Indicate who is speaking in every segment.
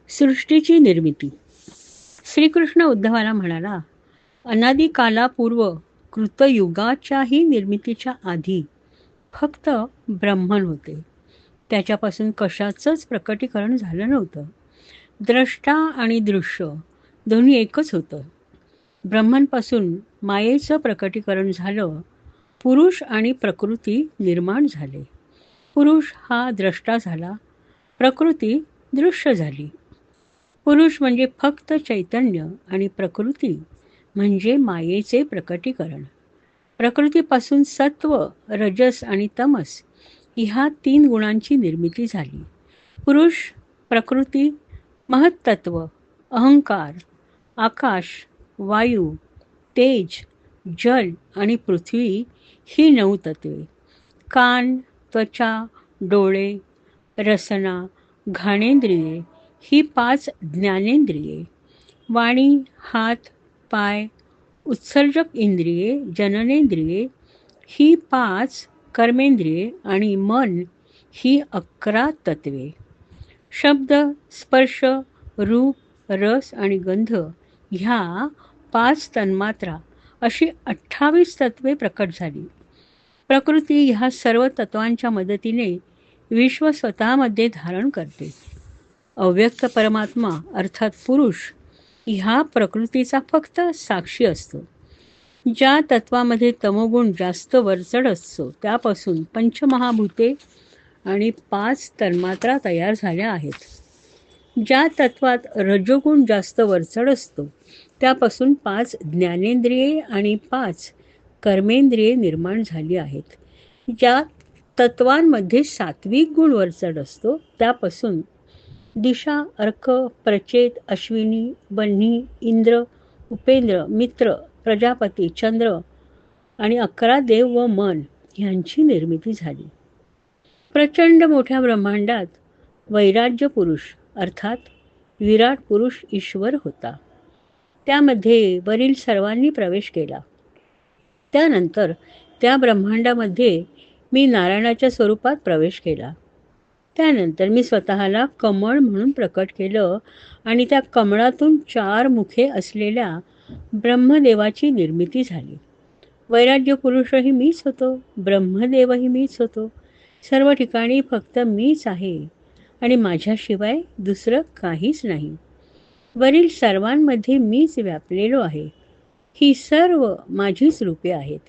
Speaker 1: सृष्टीची निर्मिती. श्रीकृष्ण उद्धवाला म्हणाला, अनादी कालापूर्व कृतयुगाच्याही निर्मितीच्या आधी फक्त ब्रह्मन होते. त्याच्यापासून कशाचंच प्रकटीकरण झालं नव्हतं. द्रष्टा आणि दृश्य दोन्ही एकच होतं. ब्रह्मनपासून मायेचं प्रकटीकरण झालं. पुरुष आणि प्रकृती निर्माण झाले. पुरुष हा द्रष्टा झाला, प्रकृती दृश्य झाली. पुरुष म्हणजे फक्त चैतन्य आणि प्रकृती म्हणजे मायेचे प्रकटीकरण. प्रकृतीपासून सत्व, रजस आणि तमस ह्या 3 गुणांची निर्मिती झाली. पुरुष, प्रकृती, महत्तत्व, अहंकार, आकाश, वायू, तेज, जल आणि पृथ्वी ही 9 तत्वे. कान, त्वचा, डोळे, रसना, घाणेंद्रिये ही 5 ज्ञानेंद्रिये. वाणी, हात, पाय, उत्सर्जक इंद्रिये, जननेंद्रिये ही 5 कर्मेंद्रिये आणि मन ही 11 तत्वे. शब्द, स्पर्श, रूप, रस आणि गंध ह्या 5 तन्मात्रा अशी 28 तत्वे प्रकट झाली. प्रकृती ह्या सर्व तत्वांच्या मदतीने विश्व स्वतःमध्ये धारण करते. अव्यक्त परमात्मा अर्थात पुरुष ह्या प्रकृतीचा फक्त साक्षी असतो. ज्या तत्वामध्ये तमोगुण जास्त वरचढ असतो त्यापासून पंचमहाभूते आणि 5 तन्मात्रा तयार झाल्या आहेत. ज्या तत्वात रजोगुण जास्त वरचढ असतो त्यापासून 5 ज्ञानेंद्रिये आणि 5 कर्मेंद्रिये निर्माण झाली आहेत. ज्या तत्वांमध्ये सात्विक गुण वरचढ असतो त्यापासून दिशा, अर्क, प्रचेत, अश्विनी, बन्ही, इंद्र, उपेंद्र, मित्र, प्रजापती, चंद्र आणि 11 देव व मन ह्यांची निर्मिती झाली. प्रचंड मोठ्या ब्रह्मांडात वैराज्य पुरुष अर्थात विराट पुरुष ईश्वर होता. त्यामध्ये वरील सर्वांनी प्रवेश केला. त्यानंतर त्या ब्रह्मांडामध्ये मी नारायणाच्या स्वरूपात प्रवेश केला. त्यानंतर मी स्वतःला कमळ म्हणून प्रकट केलं आणि त्या कमळातून 4 मुखे असलेल्या ब्रह्मदेवाची निर्मिती झाली. वैराग्य पुरुषही मीच होतो, ब्रह्मदेवही मीच होतो. सर्व ठिकाणी फक्त मीच आहे आणि माझ्याशिवाय दुसरं काहीच नाही. वरील सर्वांमध्ये मीच व्यापलेलो आहे. ही सर्व माझीच रूपे आहेत.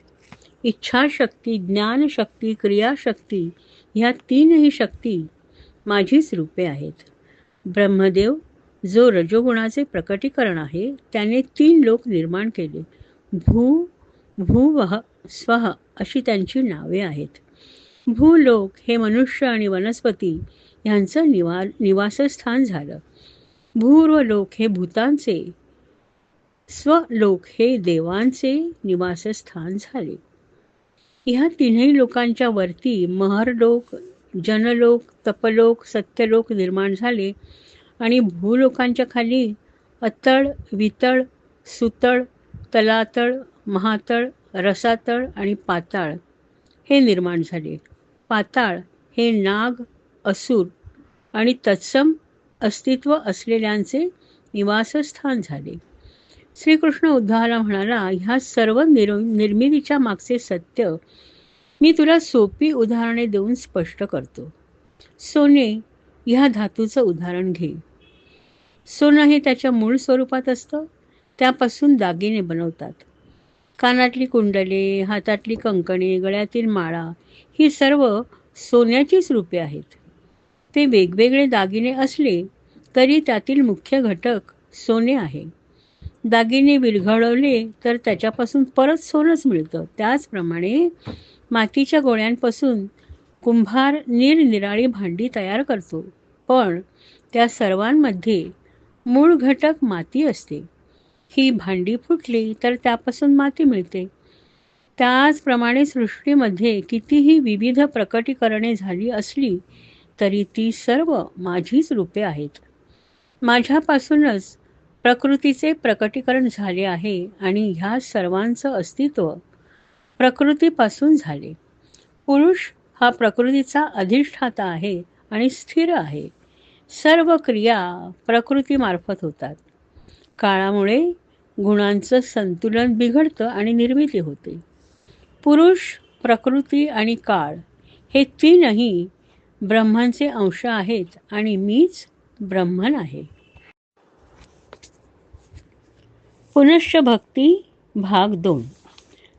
Speaker 1: इच्छाशक्ती, ज्ञानशक्ती, क्रियाशक्ती ह्या 3ही शक्ती माझीच रूपे आहेत. ब्रह्मदेव जो रजोगुणाचे प्रकटीकरण आहे त्याने 3 लोक निर्माण केले. भू, भुवः, स्वः अशी त्यांची नावे आहेत. भूलोक हे मनुष्य आणि वनस्पती ह्यांचं निवासस्थान झालं. भूर्वलोक हे भूतांचे, स्वलोक हे देवांचे निवासस्थान झाले. ह्या 3ही लोकांच्या वरती महरलोक, जनलोक, तपलोक, सत्यलोक निर्माण झाले आणि भूलोकांच्या खाली अतळ, वितळ, सुतळ, तलातळ, महातळ, रसातळ आणि पाताळ हे निर्माण झाले. पाताळ हे नाग, असुर आणि तत्सम अस्तित्व असलेल्यांचे निवासस्थान झाले. श्रीकृष्ण उद्धवाला म्हणाला, ह्या सर्व निर्मितीच्या मागचे सत्य मी तुला सोपी उदाहरणे देऊन स्पष्ट करतो. सोने ह्या धातूचं उदाहरण घे. सोनं हे त्याच्या मूळ स्वरूपात असतं. त्यापासून दागिने बनवतात. कानातली कुंडले, हातातली कंकणे, गळ्यातील माळा ही सर्व सोन्याचीच रूपे आहेत. ते वेगवेगळे दागिने असले तरी त्यातील मुख्य घटक सोने आहे. दागिने विरघळवले तर त्याच्यापासून परत सोनंच मिळतं. त्याचप्रमाणे मातीच्या गोळ्यांपासून कुंभार निरनिराळी भांडी तयार करतो, पण त्या सर्वांमध्ये मूळ घटक माती असते. ही भांडी फुटली तर त्यापासून माती मिळते. त्याचप्रमाणे सृष्टीमध्ये कितीही विविध प्रकटीकरणे झाली असली तरी ती सर्व माझीच रूपे आहेत. माझ्यापासूनच प्रकृतीचे प्रकटीकरण झाले आहे आणि ह्या सर्वांचं अस्तित्व प्रकृतीपासून झाले. पुरुष हा प्रकृतीचा अधिष्ठाता आहे आणि स्थिर आहे. सर्व क्रिया प्रकृतीमार्फत होतात. काळामुळे गुणांचं संतुलन बिघडतं आणि निर्मिती होते. पुरुष, प्रकृती आणि काळ हे तीनही ब्रह्मांचे अंश आहेत आणि मीच ब्रह्मन आहे. पुनश्च भक्ती भाग 2.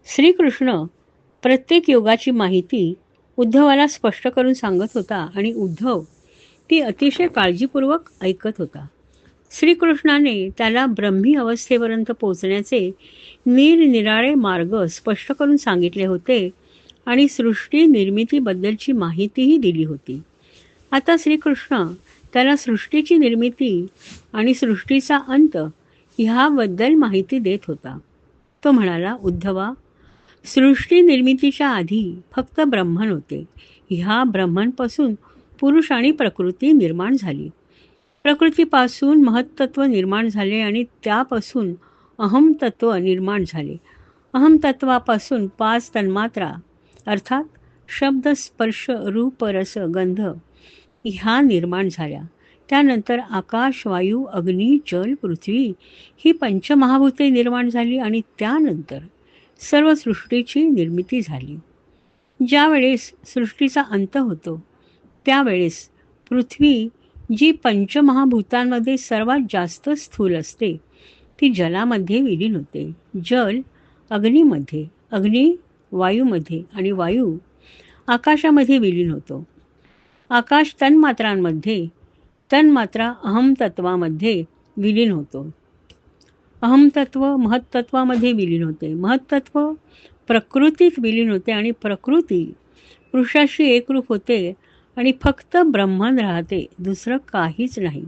Speaker 1: श्रीकृष्ण प्रत्येक योगाची माहिती उद्धवाला स्पष्ट करून सांगत होता आणि उद्धव ती अतिशय काळजीपूर्वक ऐकत होता. श्रीकृष्णाने त्याला ब्रह्मी अवस्थेपर्यंत पोचण्याचे निरनिराळे मार्ग स्पष्ट करून सांगितले होते आणि सृष्टी निर्मितीबद्दलची माहितीही दिली होती. आता श्रीकृष्ण त्याला सृष्टीची निर्मिती आणि सृष्टीचा अंत ह्याबद्दल माहिती देत होता. तो म्हणाला, उद्धवा, सृष्टी निर्मितीच्या आधी फक्त ब्रह्मन होते. ह्या ब्रह्मनपासून पुरुष आणि प्रकृती निर्माण झाली. प्रकृतीपासून महत्त्व निर्माण झाले आणि त्यापासून अहमतत्व निर्माण झाले. अहमतत्वापासून 5 तन्मात्रा अर्थात शब्द, स्पर्श, रूप, रस, गंध ह्या निर्माण झाल्या. त्यानंतर आकाश, वायू, अग्नी, जल, पृथ्वी ही पंचमहाभूते निर्माण झाली आणि त्यानंतर सर्व सृष्टीची निर्मिती झाली. ज्यावेळेस सृष्टीचा अंत होतो त्यावेळेस पृथ्वी, जी पंचमहाभूतांमध्ये सर्वात जास्त स्थूल असते, ती जलामध्ये विलीन होते. जल अग्नीमध्ये, अग्नी वायूमध्ये आणि वायू आकाशामध्ये विलीन होतो. आकाश तन्मात्रांमध्ये, तन्मात्रा अहमतत्वामध्ये विलीन होतो. अहमतत्व महत्त्वामध्ये विलीन होते. महत्त्व प्रकृतीत विलीन होते आणि प्रकृती पुरुषाशी एकरूप होते आणि फक्त ब्रह्मन राहते, दुसरं काहीच नाही.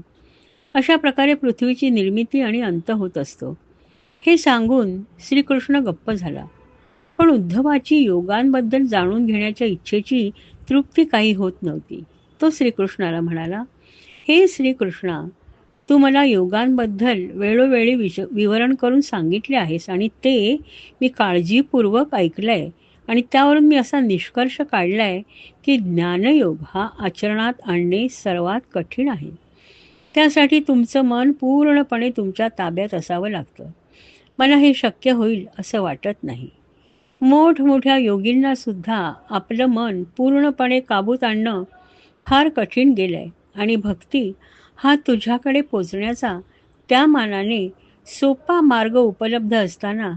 Speaker 1: अशा प्रकारे पृथ्वीची निर्मिती आणि अंत होत असतो. हे सांगून श्रीकृष्ण गप्प झाला. पण उद्धवाची योगांबद्दल जाणून घेण्याच्या इच्छेची तृप्ती काही होत नव्हती. तो श्रीकृष्णाला म्हणाला, हे श्रीकृष्णा, तू मला योगांबद्दल वेळोवेळी विवरण करून सांगितले आहेस आणि ते मी काळजीपूर्वक ऐकलंय आणि त्यावरून मी असा निष्कर्ष काढलाय की ज्ञानयोग हा आचरणात आणणे सर्वात कठीण आहे. त्यासाठी तुमचं मन पूर्णपणे तुमच्या ताब्यात असावं लागतं. मला हे शक्य होईल असं वाटत नाही. मोठमोठ्या योगींना सुद्धा आपलं मन पूर्णपणे काबूत आणणं फार कठीण गेलंय आणि भक्ती हा तुझ्याकडे पोचण्याचा त्या मानाने सोपा मार्ग उपलब्ध असताना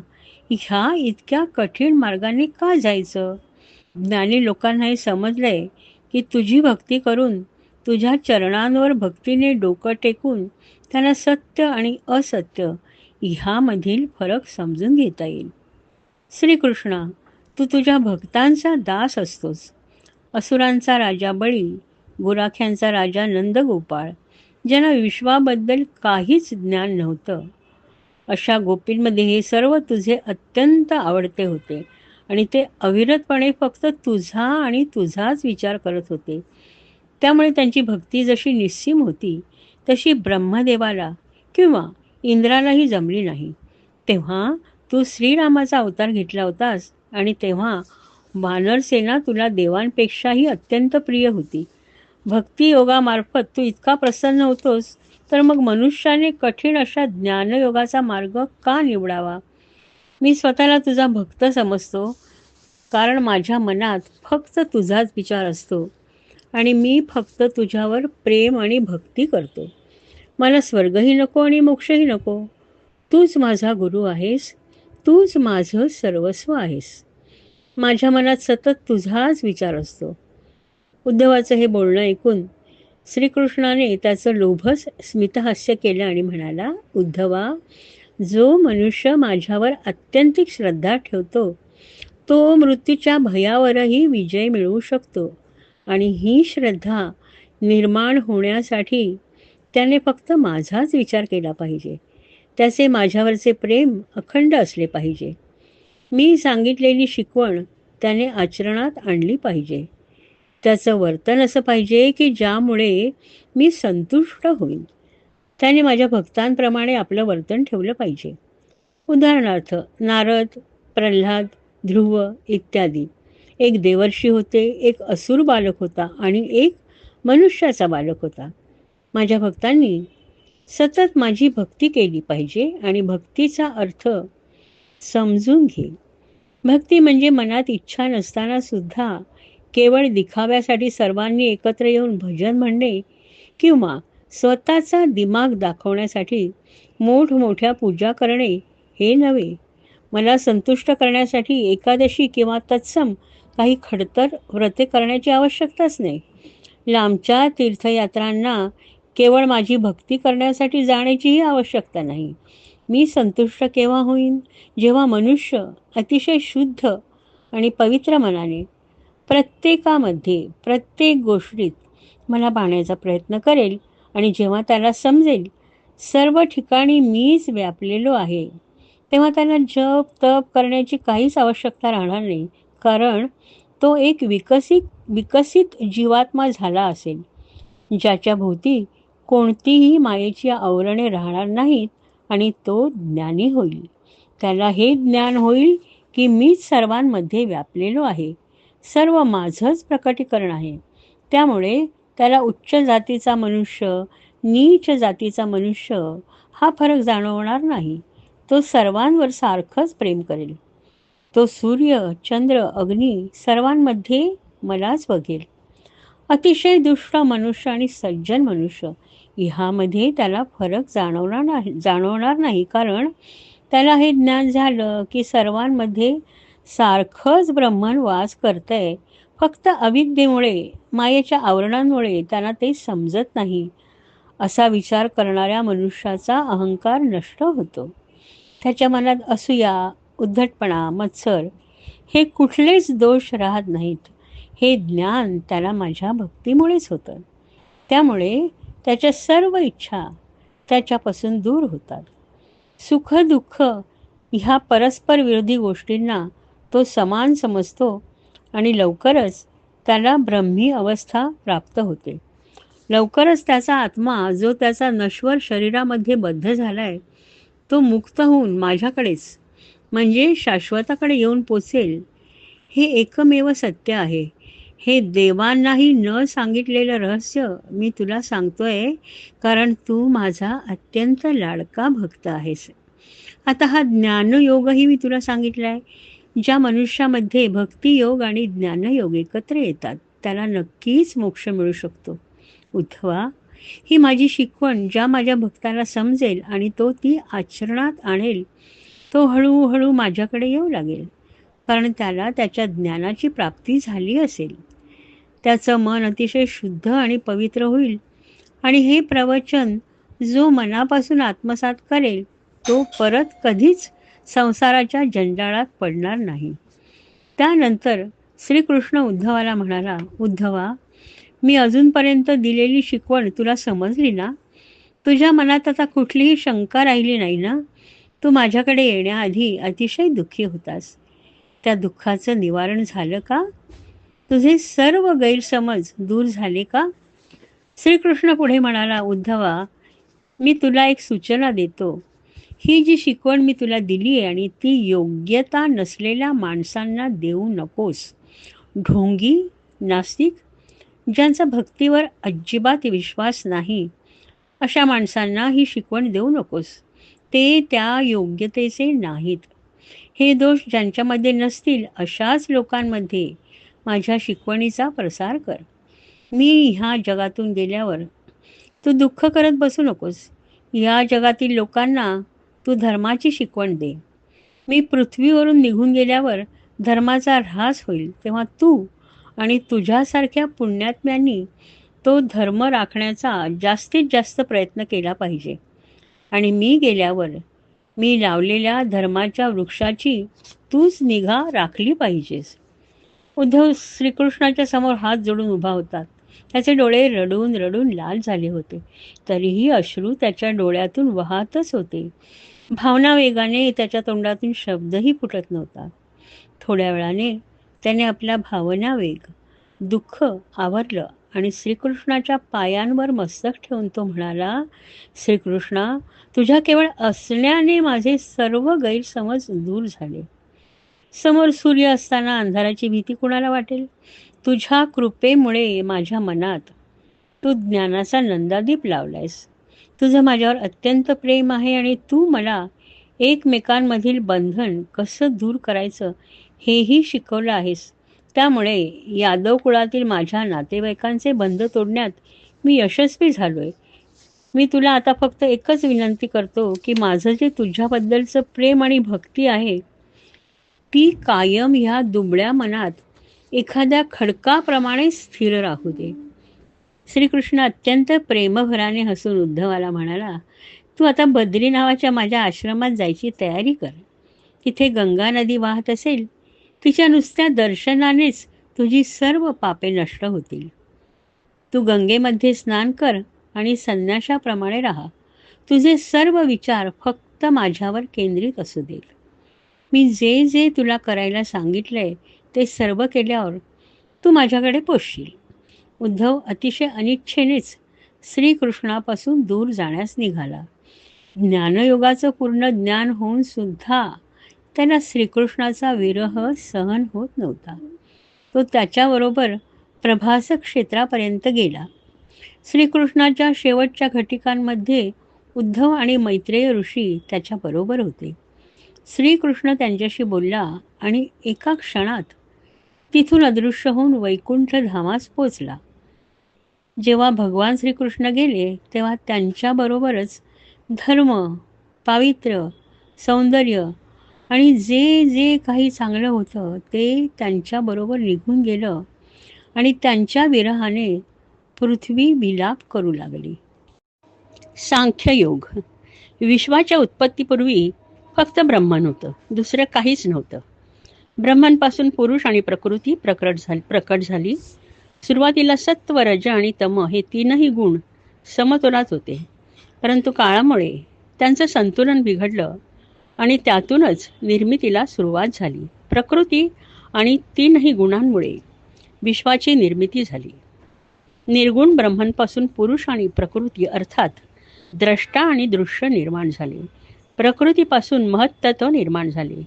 Speaker 1: ह्या इतक्या कठीण मार्गाने का जायचं? ज्ञानी लोकांना हे समजलंय की तुझी भक्ती करून, तुझ्या चरणांवर भक्तीने डोकं टेकून त्यांना सत्य आणि असत्य ह्यामधील फरक समजून घेता येईल. श्रीकृष्णा, तू तुझ्या भक्तांचा दास असतोस. असुरांचा राजा बळी, गुराख्यांचा राजा नंदगोपाळ, ज्यांना विश्वाबद्दल काहीच ज्ञान नव्हतं, अशा गोपींमध्ये हे सर्व तुझे अत्यंत आवडते होते आणि ते अविरतपणे फक्त तुझा आणि तुझाच विचार करत होते. त्यामुळे त्यांची भक्ती जशी निस्सीम होती तशी ब्रह्मदेवाला किंवा इंद्रालाही जमली नाही. तेव्हा तू श्रीरामाचा अवतार घेतला होतास आणि तेव्हा वानरसेना तुला देवांपेक्षाही अत्यंत प्रिय होती. भक्ती योगामार्फत तू इतका प्रसन्न होतोस, तर मग मनुष्याने कठीण अशा ज्ञानयोगाचा मार्ग का निवडावा? मी स्वतःला तुझा भक्त समजतो, कारण माझ्या मनात फक्त तुझाच विचार असतो आणि मी फक्त तुझ्यावर प्रेम आणि भक्ती करतो. मला स्वर्गही नको आणि मोक्षही नको. तूच माझा गुरु आहेस, तूच माझं सर्वस्व आहेस. माझ्या मनात सतत तुझाच विचार असतो. उद्धवाचं हे बोलणं ऐकून श्रीकृष्णाने त्याचं लोभस स्मितहास्य केलं आणि म्हणाला, उद्धवा, जो मनुष्य माझ्यावर अत्यंतिक श्रद्धा ठेवतो तो मृत्यूच्या भयावरही विजय मिळवू शकतो आणि ही श्रद्धा निर्माण होण्यासाठी त्याने फक्त माझाच विचार केला पाहिजे. त्याचे माझ्यावरचे प्रेम अखंड असले पाहिजे. मी सांगितलेली शिकवण त्याने आचरणात आणली पाहिजे. त्याचं वर्तन असं पाहिजे की ज्यामुळे मी संतुष्ट होईन. त्याने माझ्या भक्तांप्रमाणे आपलं वर्तन ठेवलं पाहिजे. उदाहरणार्थ नारद, प्रल्हाद, ध्रुव इत्यादी. एक देवर्षी होते, एक असुर बालक होता आणि एक मनुष्याचा बालक होता. माझ्या भक्तांनी सतत माझी भक्ती केली पाहिजे आणि भक्तीचा अर्थ समजून घे. भक्ती म्हणजे मनात इच्छा नसताना सुद्धा केवळ दिखाव्यासाठी सर्वांनी एकत्र येऊन भजन म्हणणे किंवा स्वतःचा दिमाग दाखवण्यासाठी मोठमोठ्या पूजा करणे हे नव्हे. मला संतुष्ट करण्यासाठी एकादशी किंवा तत्सम काही खडतर व्रते करण्याची आवश्यकताच नाही. लांबच्या तीर्थयात्रांना केवळ माझी भक्ती करण्यासाठी जाण्याचीही आवश्यकता नाही. मी संतुष्ट केव्हा होईन, जेव्हा मनुष्य अतिशय शुद्ध आणि पवित्र मनाने प्रत्येकामध्ये प्रत्येक गोष्टीत मला पाहण्याचा प्रयत्न करेल आणि जेव्हा त्याला समजेल सर्व ठिकाणी मीच व्यापलेलो आहे, तेव्हा त्याला जप तप करण्याची काहीच आवश्यकता राहणार नाही. कारण तो एक विकसित जीवात्मा झाला असेल, ज्याच्या भोवती कोणतीही मायेची आवरणे राहणार नाहीत आणि तो ज्ञानी होईल. त्याला हे ज्ञान होईल की मीच सर्वांमध्ये व्यापलेलो आहे, सर्व माझंच प्रकटीकरण आहे. त्यामुळे त्याला उच्च जातीचा मनुष्य, नीच जातीचा मनुष्य हा फरक जाणवणार नाही. तो सर्वांवर सारखंच प्रेम करेल. तो सूर्य, चंद्र, अग्नी सर्वांमध्ये मलाच बघेल. अतिशय दुष्ट मनुष्य आणि सज्जन मनुष्य ह्यामध्ये त्याला फरक जाणवणार नाही. कारण त्याला हे ज्ञान झालं की सर्वांमध्ये सारखंच ब्रह्मन वास करतंय. फक्त अविद्येमुळे, मायेच्या आवरणांमुळे त्यांना ते समजत नाही. असा विचार करणाऱ्या मनुष्याचा अहंकार नष्ट होतो. त्याच्या मनात असूया, उद्धटपणा, मत्सर हे कुठलेच दोष राहत नाहीत. हे ज्ञान त्याला माझ्या भक्तीमुळेच होतं. त्यामुळे त्याच्या सर्व इच्छा त्याच्यापासून दूर होतात. सुख दुःख ह्या परस्पर विरोधी गोष्टींना तो समान समजतो आणि लवकरच त्याला ब्रह्मी अवस्था प्राप्त होते. लवकरच त्याचा आत्मा जो त्याचा नश्वर शरीरामध्ये बद्ध झालाय तो मुक्त होऊन माझ्याकडेच म्हणजे शाश्वताकडे येऊन पोचेल. हे एकमेव सत्य आहे. हे देवांनाही न सांगितलेलं रहस्य मी तुला सांगतोय, कारण तू माझा अत्यंत लाडका भक्त आहेस. आता हा ज्ञानयोगही मी तुला सांगितलाय. ज्या मनुष्यामध्ये भक्तियोग आणि ज्ञानयोग एकत्र येतात त्याला नक्कीच मोक्ष मिळू शकतो. उद्धवा, ही माझी शिकवण ज्या माझ्या भक्ताला समजेल आणि तो ती आचरणात आणेल, तो हळूहळू माझ्याकडे येऊ लागेल. कारण त्याला त्याच्या ज्ञानाची प्राप्ती झाली असेल. त्याचं मन अतिशय शुद्ध आणि पवित्र होईल आणि हे प्रवचन जो मनापासून आत्मसात करेल तो परत कधीच संसाराच्या जंजाळात पडणार नाही. त्यानंतर श्रीकृष्ण उद्धवाला म्हणाला, उद्धवा, मी अजूनपर्यंत दिलेली शिकवण तुला समजली ना? तुझ्या मनात आता कुठलीही शंका राहिली नाही ना? तू माझ्याकडे येण्याआधी अतिशय दुःखी होतास. त्या दुःखाचं निवारण झालं का? तुझे सर्व गैरसमज दूर झाले का? श्रीकृष्ण पुढे म्हणाला, उद्धवा, मी तुला एक सूचना देतो. ही जी शिकवण मी तुला दिली आहे आणि ती योग्यता नसलेल्या माणसांना देऊ नकोस. ढोंगी, नास्तिक, ज्यांचा भक्तीवर अजिबात विश्वास नाही, अशा माणसांना ही शिकवण देऊ नकोस. ते त्या योग्यतेचे नाहीत. हे दोष ज्यांच्यामध्ये नसतील अशाच लोकांमध्ये माझ्या शिकवणीचा प्रसार कर. मी ह्या जगातून गेल्यावर तू दुःख करत बसू नकोस. या जगातील लोकांना तू धर्माची शिकवण दे. मी पृथ्वीवरून निघून गेल्यावर धर्माचा ऱ्हास होईल, तेव्हा तू आणि तुझ्यासारख्या पुण्यात्म्यांनी तो धर्म राखण्याचा जास्तीत जास्त प्रयत्न केला पाहिजे. आणि मी गेल्यावर मी लावलेल्या धर्माच्या वृक्षाची तूच निगा राखली पाहिजेस. उद्धव श्रीकृष्णाच्या समोर हात जोडून उभा होता. त्याचे डोळे रडून रडून लाल झाले होते. तरीही अश्रू त्याच्या डोळ्यातून वाहतच होते. भावना वेगाने त्याच्या तोंडातून शब्दही फुटत नव्हता. थोड्या वेळाने त्याने आपला भावना वेग, दुःख आवरलं आणि श्रीकृष्णाच्या पायांवर मस्तक ठेवून तो म्हणाला, श्रीकृष्णा, तुझ्या केवळ असण्याने माझे सर्व गैरसमज दूर झाले. समोर सूर्य असताना अंधाराची भीती कुणाला वाटेल? तुझ्या कृपेमुळे माझ्या मनात तू ज्ञानाचा नंदादीप लावलायस. तुझं माझ्यावर अत्यंत प्रेम आहे आणि तू मला एकमेकांमधील बंधन कसं दूर करायचं हेही शिकवलं आहेस. त्यामुळे यादव कुळातील माझ्या नातेवाईकांचे बंध तोडण्यात मी यशस्वी झालोय. मी तुला आता फक्त एकच विनंती करतो की माझं जे तुझ्याबद्दलचं प्रेम आणि भक्ती आहे ती कायम ह्या दुबळ्या मनात एखाद्या खडकाप्रमाणे स्थिर राहू दे. श्रीकृष्ण अत्यंत प्रेमभराने हसून उद्धवाला म्हणाला, तू आता बद्री नावाच्या माझ्या आश्रमात जायची तयारी कर. तिथे गंगा नदी वाहत असेल. तिच्या नुसत्या दर्शनानेच तुझी सर्व पापे नष्ट होतील. तू गंगेमध्ये स्नान कर आणि संन्याशाप्रमाणे राहा. तुझे सर्व विचार फक्त माझ्यावर केंद्रित असू देत. मी जे जे तुला करायला सांगितलंय ते सर्व केल्यावर तू माझ्याकडे पोचशील. उद्धव अतिशय अनिच्छेनेच श्रीकृष्णापासून दूर जाण्यास निघाला. ज्ञानयोगाचं पूर्ण ज्ञान होऊन सुद्धा त्याला श्रीकृष्णाचा विरह सहन होत नव्हता. तो त्याच्याबरोबर प्रभास क्षेत्रापर्यंत गेला. श्रीकृष्णाच्या शेवटच्या घटिकांमध्ये उद्धव आणि मैत्रेय ऋषी त्याच्याबरोबर होते. श्रीकृष्ण त्यांच्याशी बोलला आणि एका क्षणात तिथून अदृश्य होऊन वैकुंठ धामास पोचला. जेव्हा भगवान श्रीकृष्ण गेले तेव्हा त्यांच्याबरोबरच धर्म, पावित्र्य, सौंदर्य आणि जे जे काही चांगलं होतं ते त्यांच्याबरोबर निघून गेलं आणि त्यांच्या विरहाने पृथ्वी विलाप करू लागली. सांख्ययोग. विश्वाच्या उत्पत्तीपूर्वी फक्त ब्रह्मन होतं, दुसरं काहीच नव्हतं. ब्रह्मनपासून पुरुष आणि प्रकृती प्रकट झाली. सुरुवातीला सत्व, रज आणि तम हे तीनही गुण समतोलात होते, परंतु काळामुळे त्यांचं संतुलन बिघडलं आणि त्यातूनच निर्मितीला सुरुवात झाली. प्रकृती आणि तीनही गुणांमुळे विश्वाची निर्मिती झाली. निर्गुण ब्रह्मनपासून पुरुष आणि प्रकृती अर्थात द्रष्टा आणि दृश्य निर्माण झाले. प्रकृतीपासून महत्तत्व निर्माण झाले.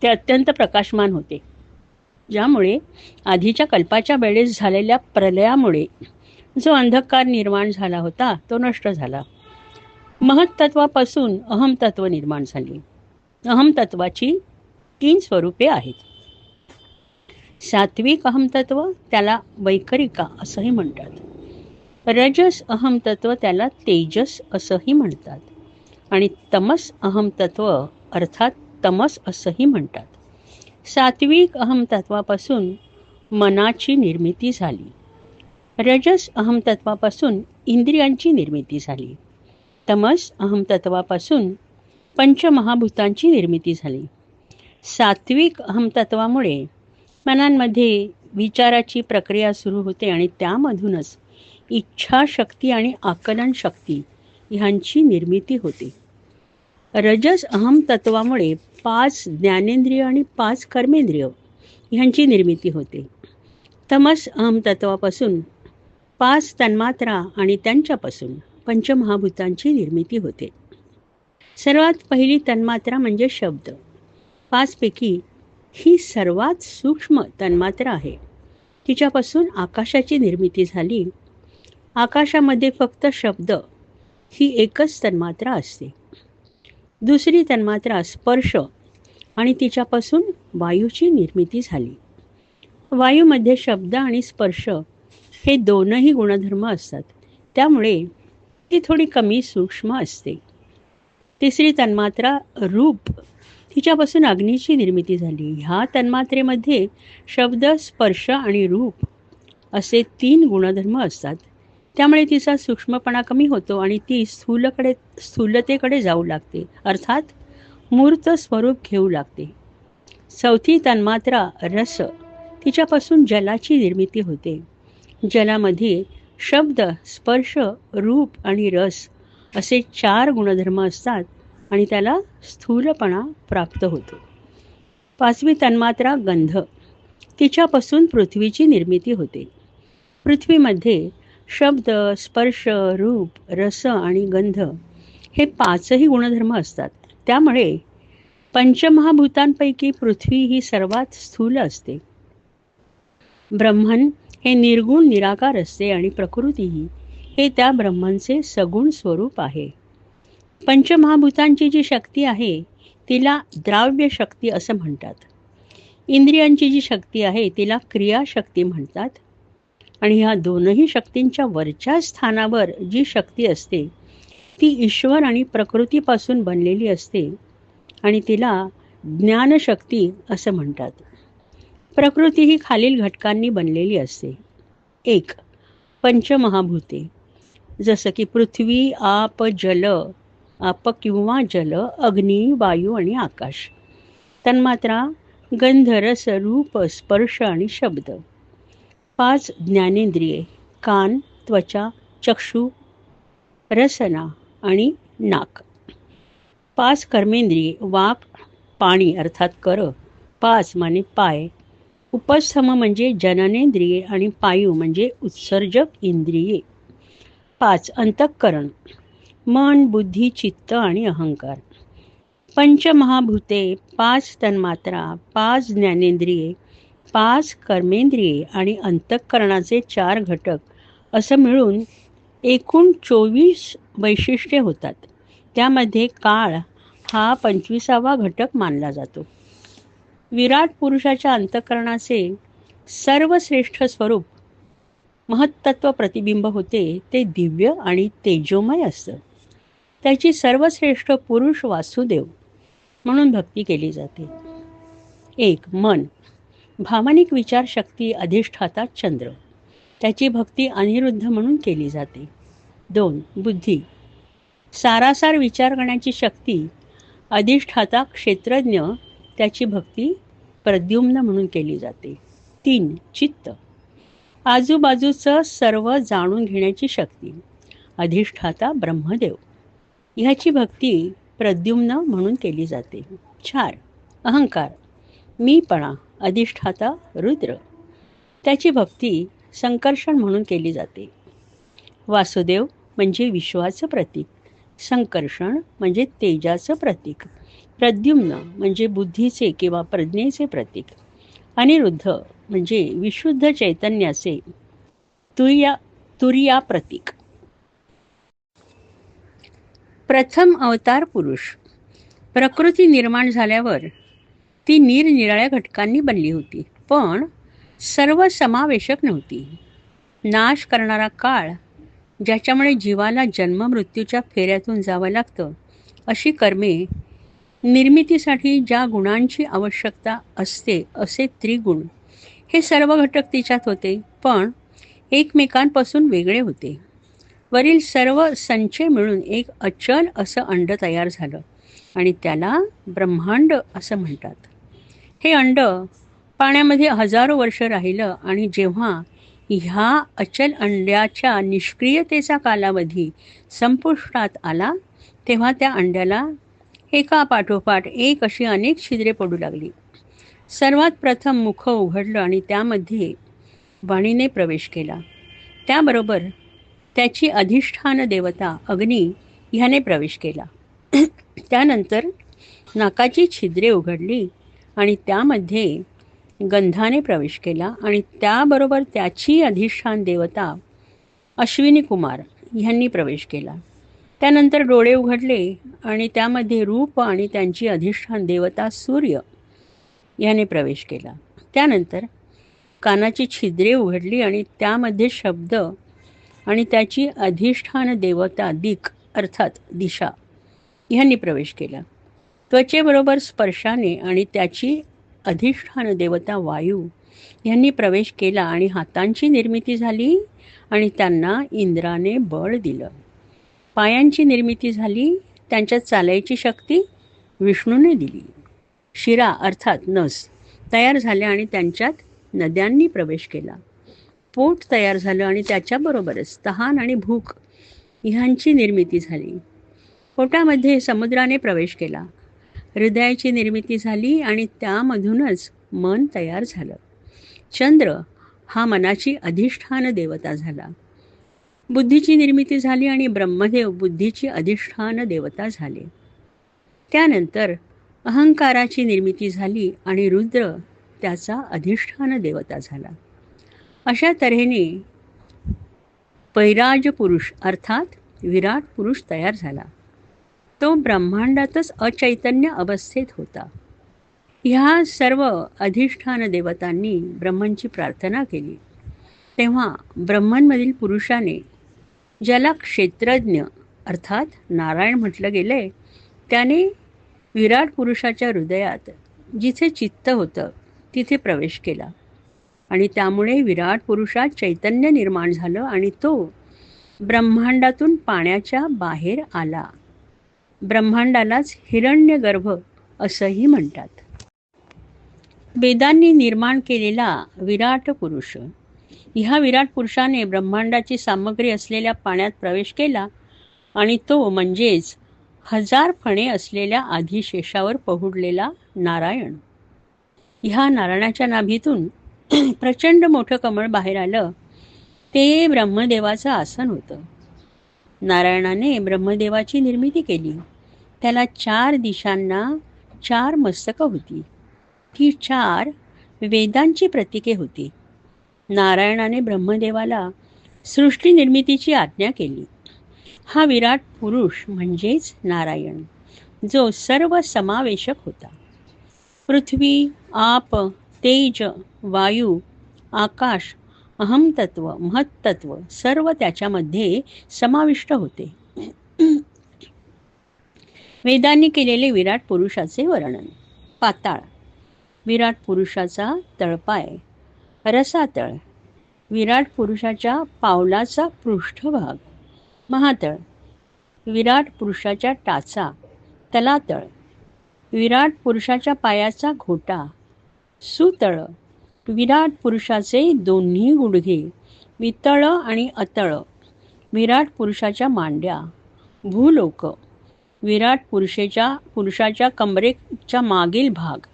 Speaker 1: ते अत्यंत प्रकाशमान होते, ज्यामुळे आधीच्या कल्पाच्या वेळेस झालेल्या प्रलयामुळे जो अंधकार निर्माण झाला होता तो नष्ट झाला. महत्तत्वापासून अहमतत्व निर्माण झाले. अहमतत्वाची 3 स्वरूपे आहेत. सात्विक अहमतत्व त्याला वैखरिका असंही म्हणतात. रजस अहमतत्व त्याला तेजस असंही म्हणतात आणि तमस अहमतत्व अर्थात तमस असंही म्हणतात. सात्विक अहमतत्वापासून मनाची निर्मिती झाली. रजस अहमतत्वापासून इंद्रियांची निर्मिती झाली. तमस अहमतत्वापासून पंचमहाभूतांची निर्मिती झाली. सात्विक अहमतत्वामुळे मनांमध्ये विचाराची प्रक्रिया सुरू होते आणि त्यामधूनच इच्छाशक्ती आणि आकलन शक्ती ह्यांची निर्मिती होते. रजस अहमतत्वामुळे 5 ज्ञानेंद्रिय आणि 5 कर्मेंद्रिय ह्यांची निर्मिती होते. तमस अहमतत्वापासून 5 तन्मात्रा आणि त्यांच्यापासून पंचमहाभूतांची निर्मिती होते. सर्वात पहिली तन्मात्रा म्हणजे शब्द. 5 पैकी ही सर्वात सूक्ष्म तन्मात्रा आहे. तिच्यापासून आकाशाची निर्मिती झाली. आकाशामध्ये फक्त शब्द ही एकच तन्मात्रा असते. दुसरी तन्मात्रा स्पर्श आणि तिच्यापासून वायूची निर्मिती झाली. वायूमध्ये शब्द आणि स्पर्श हे दोनही गुणधर्म असतात, त्यामुळे ती थोडी कमी सूक्ष्म असते. तिसरी तन्मात्रा रूप, तिच्यापासून अग्नीची निर्मिती झाली. ह्या तन्मात्रेमध्ये शब्द, स्पर्श आणि रूप असे 3 गुणधर्म असतात, त्यामुळे तिचा सूक्ष्मपणा कमी होतो आणि ती स्थूलतेकडे जाऊ लागते, अर्थात मूर्त स्वरूप घेऊ लागते. चौथी तन्मात्रा रस, तिच्यापासून जलाची निर्मिती होते. जलामध्ये शब्द, स्पर्श, रूप आणि रस असे 4 गुणधर्म असतात आणि त्याला स्थूलपणा प्राप्त होतो. 5वी तन्मात्रा गंध, तिच्यापासून पृथ्वीची निर्मिती होते. पृथ्वीमध्ये शब्द, स्पर्श, रूप, रस आणि गंध हे 5ही गुणधर्म असतात, त्यामुळे पंचमहाभूतांपैकी पृथ्वी ही सर्वात स्थूल असते. ब्रह्मन हे निर्गुण निराकार असते आणि प्रकृतीही हे त्या ब्रह्मांचे सगुण स्वरूप आहे. पंचमहाभूतांची जी शक्ती आहे तिला द्राव्य शक्ती असं म्हणतात. इंद्रियांची जी शक्ती आहे तिला क्रियाशक्ती म्हणतात. आणि ह्या दोनही शक्तींच्या वरच्या स्थानावर जी शक्ती असते ती ईश्वर आणि प्रकृतीपासून बनलेली असते आणि तिला ज्ञानशक्ती असं म्हणतात. प्रकृती ही खालील घटकांनी बनलेली असते. 1. पंचमहाभूते, जसं की पृथ्वी, आप, जल, आप किंवा जल, अग्नी, वायू आणि आकाश. तन्मात्रा, गंध, रस, रूप, स्पर्श आणि शब्द. 5 ज्ञानेंद्रिये, कान, त्वचा, चक्षु, रसना आणि नाक. 5 कर्मेंद्रिये, वाक, पाणी अर्थात कर, 5 माने पाय, उपस्थम म्हणजे जननेंद्रिये आणि पायू म्हणजे उत्सर्जक इंद्रिये. 5 अंतःकरण, मन, बुद्धी, चित्त आणि अहंकार. पंचमहाभूते, 5 तन्मात्रा, 5 ज्ञानेंद्रिये, 5 कर्मेंद्रिये आणि अंतःकरणाचे 4 घटक असं मिळून एकूण 24 वैशिष्ट्ये होतात. त्यामध्ये काळ हा 25वा घटक मानला जातो. विराट पुरुषाच्या अंतःकरणाचे सर्वश्रेष्ठ स्वरूप महत्तत्व प्रतिबिंब होते ते दिव्य आणि तेजोमय असतं. त्याची सर्वश्रेष्ठ पुरुष वासुदेव म्हणून भक्ती केली जाते. 1. मन, भावनिक विचारशक्ती, अधिष्ठाता चंद्र, त्याची भक्ती अनिरुद्ध म्हणून केली जाते. 2. बुद्धी, सारासार विचार करण्याची शक्ती, अधिष्ठाता क्षेत्रज्ञ, त्याची भक्ती प्रद्युम्न म्हणून केली जाते. 3. चित्त, आजूबाजूचं सर्व जाणून घेण्याची शक्ती, अधिष्ठाता ब्रह्मदेव, ह्याची भक्ती प्रद्युम्न म्हणून केली जाते. 4. अहंकार, मीपणा, अधिष्ठाता रुद्र, त्याची भक्ती संकर्षण म्हणून केली जाते. वासुदेव म्हणजे विश्वाचं प्रतीक, संकर्षण म्हणजे तेजाचं प्रतीक, प्रद्युम्न म्हणजे बुद्धीचे किंवा प्रज्ञेचे प्रतीक, अनिरुद्ध म्हणजे विशुद्ध चैतन्याचे तुर्या प्रतीक. प्रथम अवतार पुरुष, प्रकृती निर्माण झाल्यावर ती निरनिराळ्या घटकांनी बनली होती, पण सर्व समावेशक नव्हती. नाश करणारा काळ, ज्याच्यामुळे जीवाला जन्ममृत्यूच्या फेऱ्यातून जावं लागतं, अशी कर्मे, निर्मितीसाठी ज्या गुणांची आवश्यकता असते असे त्रिगुण, हे सर्व घटक तिच्यात होते, पण एकमेकांपासून वेगळे होते. वरील सर्व संचय मिळून एक अचल असं अंड तयार झालं आणि त्याला ब्रह्मांड असं म्हणतात. हे अंड पाण्यामध्ये हजारो वर्ष राहिलं आणि जेव्हा ह्या अचल अंड्याच्या निष्क्रियतेचा कालावधी संपुष्टात आला तेव्हा त्या अंड्याला एका पाठोपाठ एक अशी अनेक छिद्रे पडू लागली. सर्वात प्रथम मुख उघडलं आणि त्यामध्ये वाणीने प्रवेश केला. त्याबरोबर त्याची अधिष्ठान देवता अग्नी ह्याने प्रवेश केला. त्यानंतर नाकाची छिद्रे उघडली आणि त्यामध्ये गंधाने प्रवेश केला आणि त्याबरोबर त्याची अधिष्ठान देवता अश्विनी कुमार ह्यांनी प्रवेश केला. त्यानंतर डोळे उघडले आणि त्यामध्ये रूप आणि त्यांची अधिष्ठान देवता सूर्य ह्याने प्रवेश केला. त्यानंतर कानाची छिद्रे उघडली आणि त्यामध्ये शब्द आणि त्याची अधिष्ठान देवता दिक अर्थात दिशा ह्यांनी प्रवेश केला. त्वचेबरोबर स्पर्शाने आणि त्याची अधिष्ठान देवता वायू ह्यांनी प्रवेश केला आणि हातांची निर्मिती झाली आणि त्यांना इंद्राने बळ दिलं. पायांची निर्मिती झाली, त्यांच्यात चालायची शक्ती विष्णूने दिली. शिरा अर्थात नस तयार झाल्या आणि त्यांच्यात नद्यांनी प्रवेश केला. पोट तयार झालं आणि त्याच्याबरोबरच तहान आणि भूक ह्यांची निर्मिती झाली. पोटामध्ये समुद्राने प्रवेश केला. हृदयाची निर्मिती झाली आणि त्यामधूनच मन तयार झालं. चंद्र हा मनाची अधिष्ठान देवता झाला. बुद्धीची निर्मिती झाली आणि ब्रह्मदेव बुद्धीची अधिष्ठान देवता झाले. त्यानंतर अहंकाराची निर्मिती झाली आणि रुद्र त्याचा अधिष्ठान देवता झाला. अशा तऱ्हेने पैराज पुरुष अर्थात विराट पुरुष तयार झाला. तो ब्रह्मांडातच अचैतन्य अवस्थेत होता. ह्या सर्व अधिष्ठान देवतांनी ब्रह्मनची प्रार्थना केली. तेव्हा ब्रह्मनमधील पुरुषाने, ज्याला क्षेत्रज्ञ अर्थात नारायण म्हटलं गेले, त्याने विराट पुरुषाच्या हृदयात जिथे चित्त होतं तिथे प्रवेश केला आणि त्यामुळे विराट पुरुषात चैतन्य निर्माण झालं आणि तो ब्रह्मांडातून पाण्याच्या बाहेर आला. ब्रह्मांडालाच हिरण्यगर्भ असंही म्हणतात. वेदांनी निर्माण केलेला विराट पुरुष, ह्या विराट पुरुषाने ब्रह्मांडाची सामग्री असलेल्या पाण्यात प्रवेश केला आणि तो म्हणजेच 1000 फणे असलेल्या आदिशेषावर पहुडलेला नारायण. ह्या नारायणाच्या नाभीतून प्रचंड मोठं कमळ बाहेर आलं. ते ब्रह्मदेवाचं आसन होतं. नारायणाने ब्रह्मदेवाची निर्मिती केली. त्याला 4 दिशांना 4 मस्तकं होती. ती 4 वेदांची प्रतीके होती. नारायणाने ब्रह्मदेवाला सृष्टी निर्मितीची आज्ञा केली. हा विराट पुरुष म्हणजेच नारायण, जो सर्व समावेशक होता. पृथ्वी, आप, तेज, वायू, आकाश, अहमतत्व, महत्तत्व सर्व त्याच्यामध्ये समाविष्ट होते. वेदांनी केलेले विराट पुरुषाचे वर्णन. पाताळ, विराट पुरुषाचा तळपाय. रसातळ, विराट पुरुषाच्या पावलाचा पृष्ठभाग. महातळ, विराट पुरुषाच्या टाचा. तलातळ, विराट पुरुषाच्या पायाचा घोटा. सुतळ, विराट पुरुषाचे दोन्ही गुडघे. वितळ आणि अतळ, विराट पुरुषाच्या मांड्या. भूलोक, विराट पुरुषाच्या कमरेच्या मागील भाग.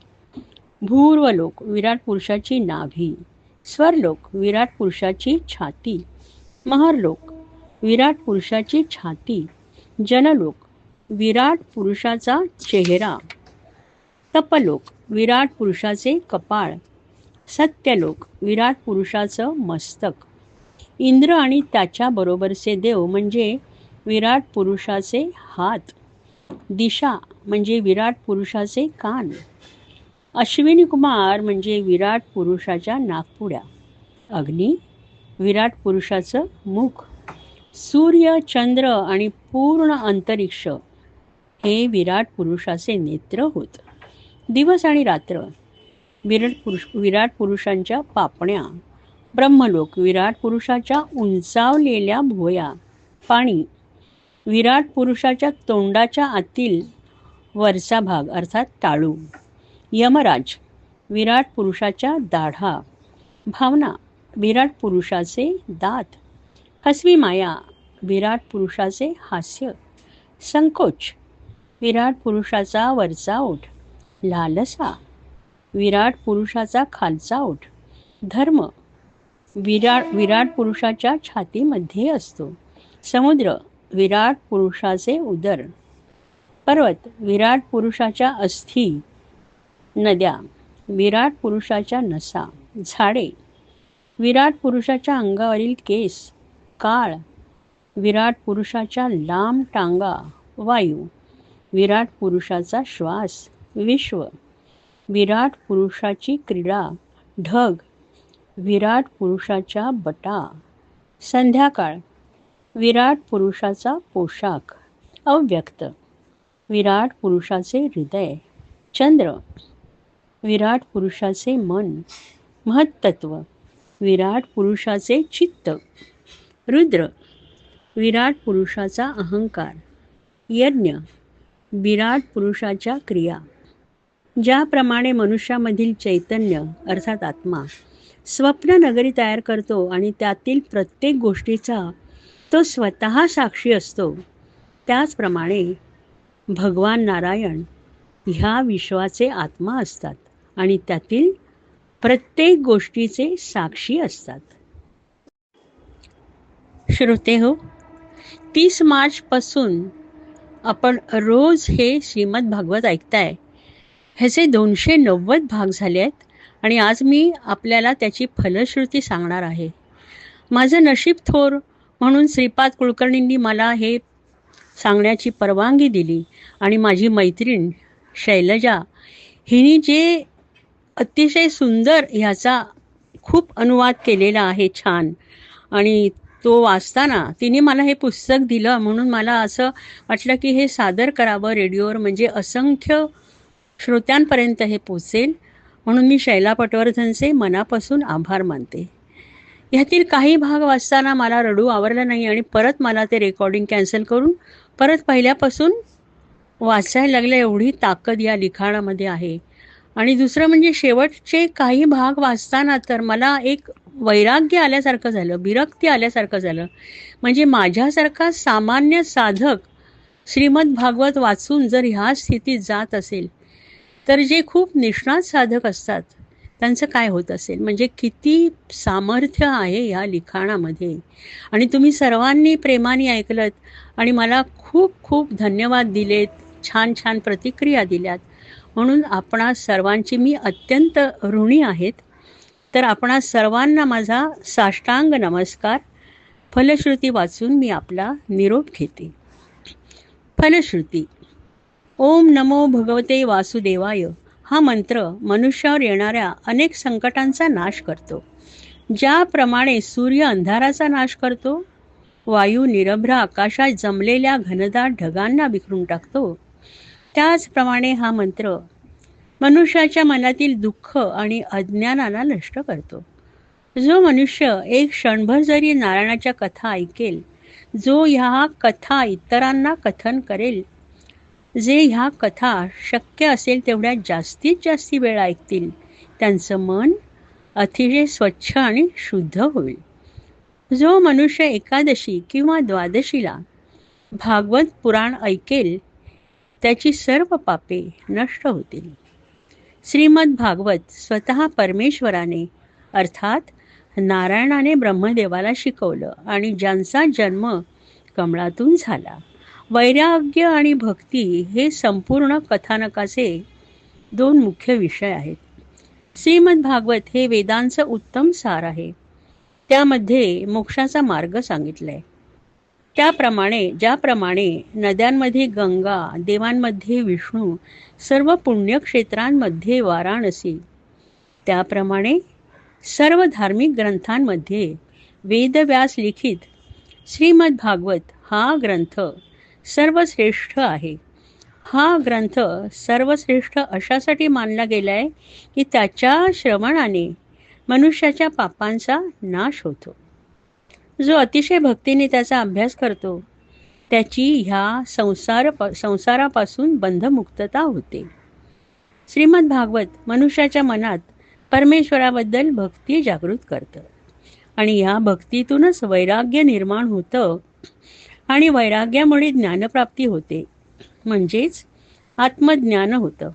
Speaker 1: भूर्वलोक, विराट पुरुषाची नाभी. स्वरलोक, विराट पुरुषाची छाती. महरलोक, विराट पुरुषाची छाती. जनलोक, विराट पुरुषाचा चेहरा. तपलोक, विराट पुरुषाचे कपाळ. सत्यलोक, विराट पुरुषाचं मस्तक. इंद्र आणि त्याच्याबरोबरचे देव म्हणजे विराट पुरुषाचे हात. दिशा म्हणजे विराट पुरुषाचे कान. अश्विनी कुमार म्हणजे विराट पुरुषाच्या नाकपुड्या. अग्नी, विराट पुरुषाचं मुख. सूर्य, चंद्र आणि पूर्ण अंतरिक्ष हे विराट पुरुषाचे नेत्र होत. दिवस आणि रात्र, विराट पुरुषांच्या पापण्या. ब्रह्मलोक, विराट पुरुषाच्या उंचावलेल्या भुवया. पाणी, विराट पुरुषाच्या तोंडाच्या आतील वरचा भाग अर्थात टाळू. यमराज, विराट पुरुषाच्या दाढा. भावना, विराट पुरुषाचे दात. हसवी माया, विराट पुरुषाचे हास्य. संकोच, विराट पुरुषाचा वरचा ओठ. लालसा, विराट पुरुषाचा खालचा ओठ. धर्म, विराट पुरुषाच्या छातीमध्ये असतो. समुद्र, विराट पुरुषाचे उदर. पर्वत, विराट पुरुषाच्या अस्थी. नद्या, विराट पुरुषाच्या नसा. झाडे, विराट पुरुषाच्या अंगावरील केस. काळ, विराट पुरुषाच्या लांब टांगा. वायू, विराट पुरुषाचा श्वास. विश्व, विराट पुरुषाची क्रीडा. ढग, विराट पुरुषाच्या बटा. संध्याकाळ, विराट पुरुषाचा पोशाख. अव्यक्त, विराट पुरुषाचे हृदय. चंद्र, विराट पुरुषाचे मन. महत्तत्व, विराट पुरुषाचे चित्त. रुद्र, विराट पुरुषाचा अहंकार. यज्ञ, विराट पुरुषाच्या क्रिया. ज्याप्रमाणे मनुष्यामधील चैतन्य अर्थात आत्मा स्वप्न नगरी तयार करतो आणि त्यातील प्रत्येक गोष्टीचा तो स्वतः साक्षी असतो, त्याचप्रमाणे भगवान नारायण ह्या विश्वाचे आत्मा असतात आणि त्यातील प्रत्येक गोष्टीचे साक्षी असतात. श्रोतेहो, 30 मार्चपासून आपण रोज हे श्रीमद भागवत ऐकताय. ह्याचे 290 भाग झाले आहेत आणि आज मी आपल्याला त्याची फलश्रुती सांगणार आहे. माझं नशीब थोर म्हणून श्रीपाद कुलकर्णींनी मला हे सांगण्याची परवानगी दिली आणि माझी मैत्रीण शैलजा हिने जे अतिशय सुंदर ह्याचा खूप अनुवाद केलेला आहे छान, आणि तो वाचताना तिने मला हे पुस्तक दिलं म्हणून मला असं वाटलं की हे सादर करावं रेडिओवर, म्हणजे असंख्य श्रोत्यांपर्यंत हे पोचेल. म्हणून मी शैला पटवर्धनचे मनापासून आभार मानते. ह्यातील काही भाग वाचताना मला रडू आवरलं नाही आणि परत मला ते रेकॉर्डिंग कॅन्सल करून परत पहिल्यापासून वाचायला लागलं. एवढी ताकद या लिखाणामध्ये आहे. आणि दुसरं म्हणजे शेवटचे काही भाग वाचताना तर मला एक वैराग्य आल्यासारखं झालं, विरक्ती आल्यासारखं झालं. म्हणजे माझ्यासारखा सामान्य साधक श्रीमद भागवत वाचून जर ह्या स्थितीत जात असेल तर जे खूप निष्णात साधक असतात त्यांचं काय होत असेल. म्हणजे किती सामर्थ्य आहे ह्या लिखाणामध्ये. आणि तुम्ही सर्वांनी प्रेमाने ऐकलत आणि मला खूप खूप धन्यवाद दिलेत, छान छान प्रतिक्रिया दिल्यात, म्हणून आपणा सर्वांची मी अत्यंत ऋणी आहेत. तर आपणा सर्वांना माझा साष्टांग नमस्कार. फलश्रुती वाचून मी आपला निरोप घेते. फलश्रुती. ओम नमो भगवते वासुदेवाय हा मंत्र मनुष्यावर येणाऱ्या अनेक संकटांचा नाश करतो. ज्याप्रमाणे सूर्य अंधाराचा नाश करतो, वायू निरभ्र आकाशात जमलेल्या घनदाट ढगांना विखरून टाकतो, त्याचप्रमाणे हा मंत्र मनुष्याच्या मनातील दुःख आणि अज्ञानाला नष्ट करतो. जो मनुष्य एक क्षणभर जरी नारायणाच्या कथा ऐकेल, जो ह्या कथा इतरांना कथन करेल, जे ह्या कथा शक्य असेल तेवढ्या जास्तीत जास्ती वेळ ऐकतील, त्यांचं मन अतिशय स्वच्छ आणि शुद्ध होईल. जो मनुष्य एकादशी किंवा द्वादशीला भागवत पुराण ऐकेल, त्याची सर्व पापे नष्ट होतील. श्रीमद भागवत स्वतः परमेश्वराने अर्थात नारायणाने ब्रह्मदेवाला शिकवलं आणि ज्यांचा जन्म कमळातून झाला. वैराग्य आणि भक्ती हे संपूर्ण कथानकाचे दोन मुख्य विषय आहेत. श्रीमद भागवत हे वेदांचं उत्तम सार आहे. त्यामध्ये मोक्षाचा मार्ग सांगितलाय. ज्याप्रमाणे नद्यांमध्ये गंगा, देवांमध्ये विष्णू, सर्व पुण्यक्षेत्रांमध्ये वाराणसी, त्याप्रमाणे सर्व धार्मिक ग्रंथांमध्ये वेदव्यास लिखित श्रीमद भागवत हा ग्रंथ सर्वश्रेष्ठ आहे. हा ग्रंथ सर्वश्रेष्ठ अशासाठी मानला गेला आहे की त्याच्या श्रवणाने मनुष्याच्या पापांचा नाश होतो. जो अतिशय भक्तीने त्याचा अभ्यास करतो त्याची ह्या संसारापासून बंधमुक्तता होते. श्रीमद भागवत मनुष्याच्या मनात परमेश्वराबद्दल भक्ती जागृत करतं आणि ह्या भक्तीतूनच वैराग्य निर्माण होतं आणि वैराग्यामुळे ज्ञानप्राप्ती होते, म्हणजेच आत्मज्ञान होतं.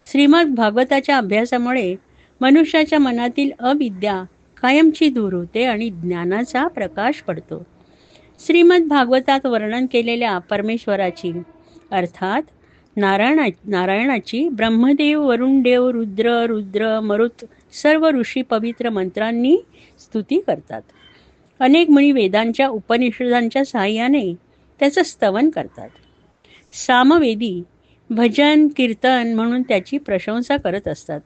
Speaker 1: श्रीमद भागवताच्या अभ्यासामुळे मनुष्याच्या मनातील अविद्या कायमची दूर होते आणि ज्ञानाचा प्रकाश पडतो. श्रीमद भागवतात वर्णन केलेल्या परमेश्वराची अर्थात नारायणाची ब्रह्मदेव, वरुणदेव, रुद्र, मरुत सर्व ऋषी पवित्र मंत्रांनी स्तुती करतात. अनेक मुनी वेदांच्या उपनिषदांच्या सहाय्याने त्याचं स्तवन करतात. सामवेदी भजन कीर्तन म्हणून त्याची प्रशंसा करत असतात.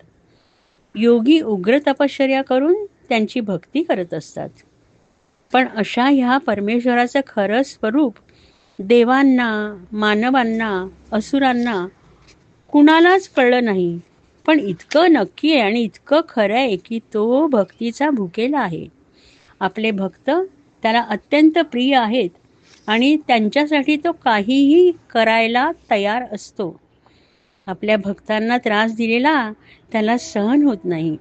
Speaker 1: योगी उग्र तपश्चर्या करून त्यांची भक्ती करत असतात. पण अशा ह्या परमेश्वराचं खरं स्वरूप देवांना, मानवांना, असुरांना कुणालाच कळलं नाही. पण इतकं नक्की आहे आणि इतकं खरं आहे की तो भक्तीचा भुकेला आहे. आपले भक्त त्याला अत्यंत प्रिय आहेत आणि त्यांच्यासाठी तो काहीही करायला तयार असतो. आपल्या भक्तांना त्रास दिलेला त्याला सहन होत नाही.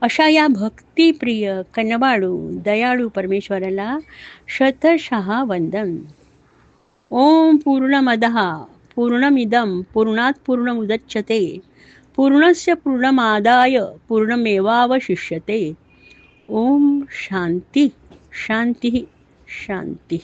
Speaker 1: अशा या भक्तिप्रिय, कनबाळू, दयाळू परमेश्वराला शतशः वंदन. ओम पूर्णमदः पूर्णमिदं पूर्णात् पूर्णमुदच्यते पूर्णस्य पूर्णमादाय पूर्णमेवावशिष्यते. ओम शांती शांती शांती.